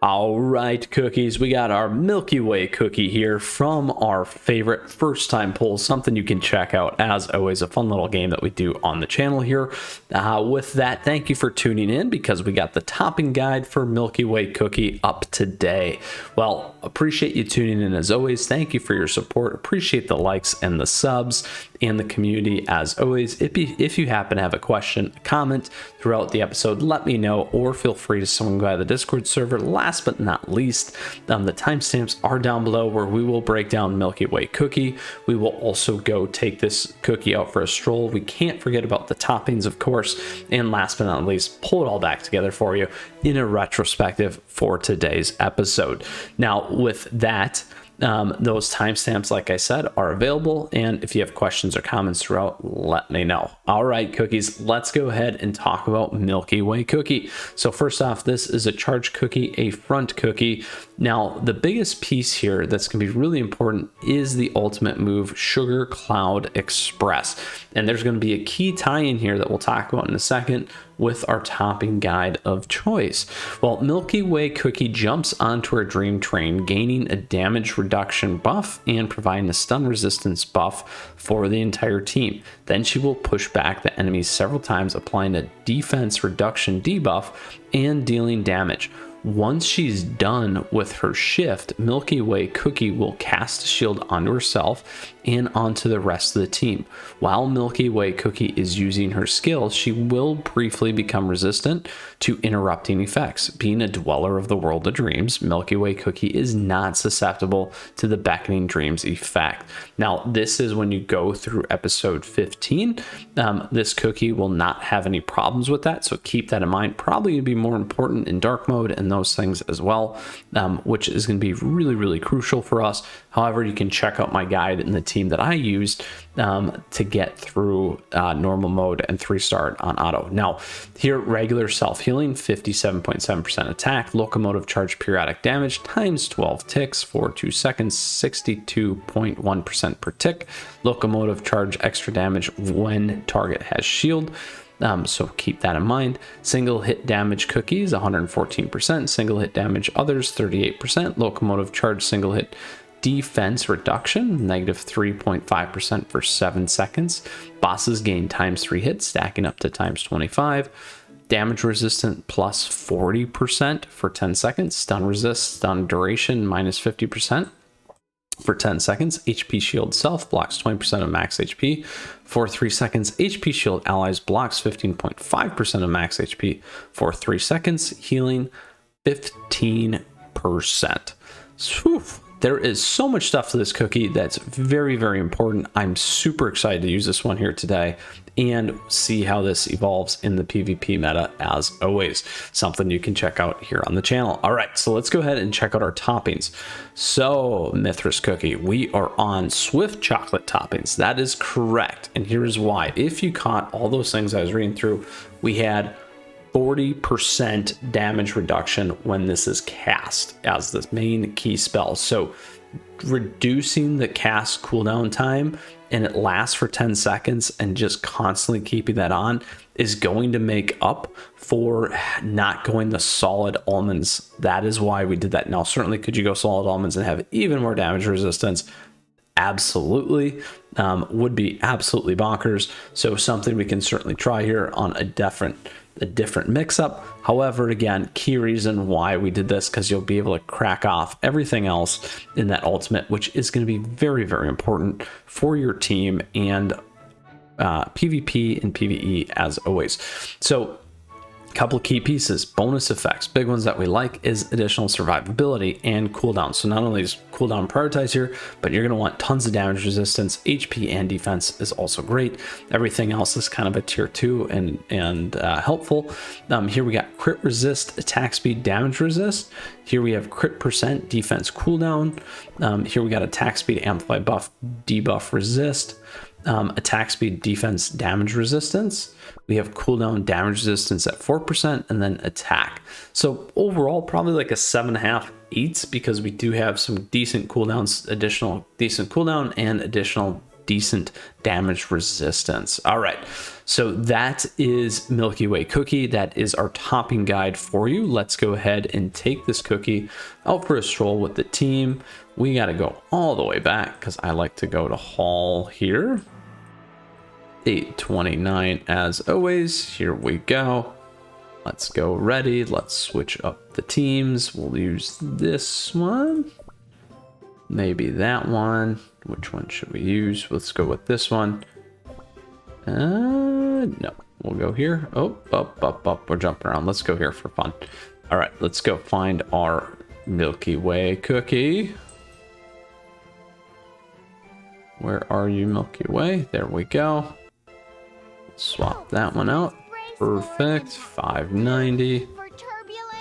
All right, cookies, we got our Milky Way cookie here from our favorite first time polls, something you can check out. As always, a fun little game that we do on the channel here. With that, thank you for tuning in because we got the topping guide for Milky Way cookie up today. Well, appreciate you tuning in as always. Thank you for your support. Appreciate the likes and the subs and the community as always. If you happen to have a question, a comment throughout the episode, let me know, or feel free to swing by the Discord server. Last but not least, the timestamps are down below where we will break down Milky Way cookie. We will also go take this cookie out for a stroll. We can't forget about the toppings, of course, and last but not least, pull it all back together for you in a retrospective for today's episode. Now, with that, those timestamps, like I said, are available, and if you have questions or comments throughout, let me know. All right, cookies, let's go ahead and talk about Milky Way cookie. So first off, this is a charge cookie, a front cookie. Now, the biggest piece here that's going to be really important is the ultimate move, Sugar Cloud Express. And there's going to be a key tie-in here that we'll talk about in a second with our topping guide of choice. Well, Milky Way cookie jumps onto her dream train, gaining a damage reduction buff and providing a stun resistance buff for the entire team. Then she will push back the enemies several times, applying a defense reduction debuff and dealing damage. Once she's done with her shift, Milky Way cookie will cast a shield onto herself and onto the rest of the team. While Milky Way cookie is using her skill, she will briefly become resistant to interrupting effects. Being a dweller of the world of dreams, Milky Way cookie is not susceptible to the beckoning dreams effect. Now, this is when you go through episode 15. This cookie will not have any problems with that, so keep that in mind. Probably going to be more important in dark mode and those things as well, which is going to be really, really crucial for us. However, you can check out my guide and the team that I used to get through normal mode and 3-star on auto. Now, here, regular self-healing, 57.7% attack, locomotive charge periodic damage times 12 ticks for 2 seconds, 62.1% per tick, locomotive charge extra damage when target has shield. So keep that in mind. Single hit damage cookies, 114%. Single hit damage others, 38%. Locomotive charge single hit defense reduction, negative 3.5% for 7 seconds. Bosses gain times 3 hits, stacking up to times 25. Damage resistant plus 40% for 10 seconds. Stun resist, stun duration minus 50%. For 10 seconds, HP shield self blocks 20% of max HP. For 3 seconds, HP shield allies blocks 15.5% of max HP. For 3 seconds, healing 15%. Whew. There is so much stuff to this cookie that's very, very important. I'm super excited to use this one here today and see how this evolves in the PvP meta as always. Something you can check out here on the channel. All right, so let's go ahead and check out our toppings. So, Mythras cookie, we are on Swift chocolate toppings. That is correct. And here's why. If you caught all those things I was reading through, we had 40% damage reduction when this is cast as the main key spell. So reducing the cast cooldown time, and it lasts for 10 seconds, and just constantly keeping that on is going to make up for not going the solid almonds. That is why we did that. Now, certainly could you go solid almonds and have even more damage resistance? Absolutely. Would be absolutely bonkers. So something we can certainly try here on a different mix-up. However, again, key reason why we did this, because you'll be able to crack off everything else in that ultimate, which is going to be very, very important for your team and PvP and PvE as always. So couple of key pieces, bonus effects. Big ones that we like is additional survivability and cooldown. So not only is cooldown prioritized here, but you're going to want tons of damage resistance. HP and defense is also great. Everything else is kind of a tier 2 and helpful. Here we got crit resist, attack speed, damage resist. Here we have crit percent, defense cooldown. Here we got attack speed, amplify buff, debuff resist. Attack speed, defense, damage resistance. We have cooldown damage resistance at 4%, and then attack. So overall, probably like a 7.5/8, because we do have some decent cooldowns, additional decent cooldown and additional decent damage resistance. All right, so that is Milky Way Cookie. That is our topping guide for you. Let's go ahead and take this cookie out for a stroll with the team. We got to go all the way back because I like to go to haul here. 829 as always. Here we go. Let's go ready. Let's switch up the teams. We'll use this one. Maybe that one. Which one should we use? Let's go with this one. No, we'll go here. Oh, up. We're jumping around. Let's go here for fun. All right, let's go find our Milky Way Cookie. Where are you, Milky Way? There we go. Swap that one out. Perfect. 590.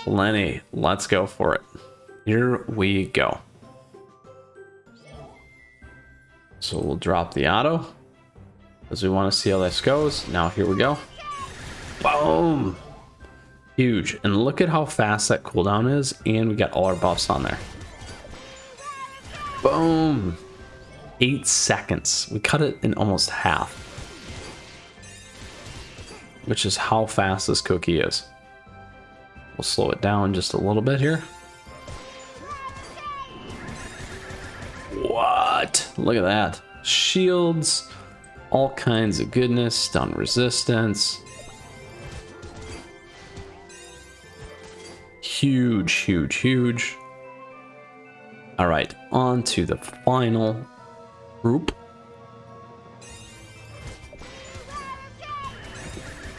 Plenty. Let's go for it. Here we go. So we'll drop the auto because we want to see how this goes. Now here we go. Boom. Huge. And look at how fast that cooldown is. And we got all our buffs on there. Boom. 8 seconds. We cut it in almost half, which is how fast this cookie is. We'll slow it down just a little bit here. What? Look at that. Shields, all kinds of goodness, stun resistance. Huge, huge, huge. All right, on to the final group.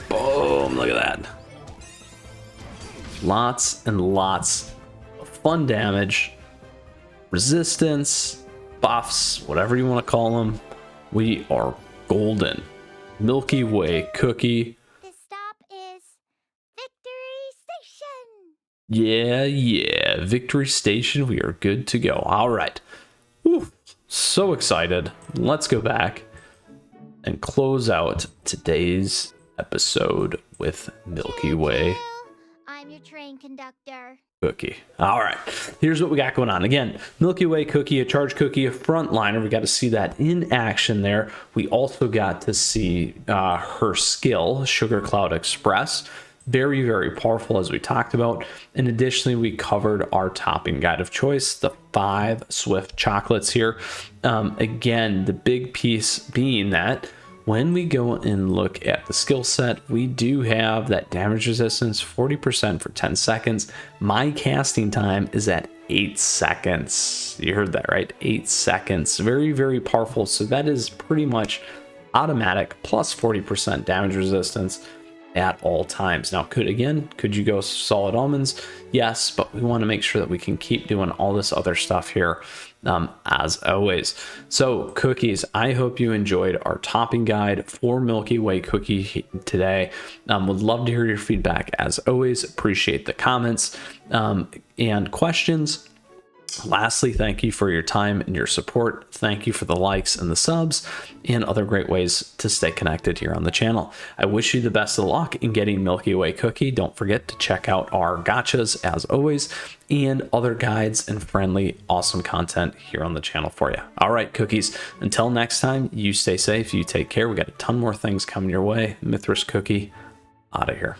Boom, look at that. Lots and lots of fun damage, resistance, buffs, whatever you want to call them. We are golden. Milky Way Cookie. The stop is Victory Station. Yeah, Victory Station. We are good to go. All right. Whew, so excited. Let's go back and close out today's episode with Milky Way. I'm your train conductor. Cookie. All right, here's what we got going on. Again, Milky Way Cookie, a charge cookie, a frontliner. We got to see that in action there. We also got to see her skill, Sugar Cloud Express. Very, very powerful, as we talked about. And additionally, we covered our topping guide of choice, the 5 Swift chocolates here. Again, the big piece being that when we go and look at the skill set, we do have that damage resistance 40% for 10 seconds. My casting time is at 8 seconds. You heard that right? 8 seconds. Very, very powerful. So that is pretty much automatic plus 40% damage resistance at all times. Now, could you go solid almonds? Yes, but we want to make sure that we can keep doing all this other stuff here as always. So cookies, I hope you enjoyed our topping guide for Milky Way Cookie today. Would love to hear your feedback as always. Appreciate the comments and questions. Lastly, thank you for your time and your support. Thank you for the likes and the subs and other great ways to stay connected here on the channel. I wish you the best of luck in getting Milky Way Cookie. Don't forget to check out our gachas as always and other guides and friendly, awesome content here on the channel for you. All right, cookies, until next time, you stay safe, you take care. We got a ton more things coming your way. Mythras Cookie, out of here.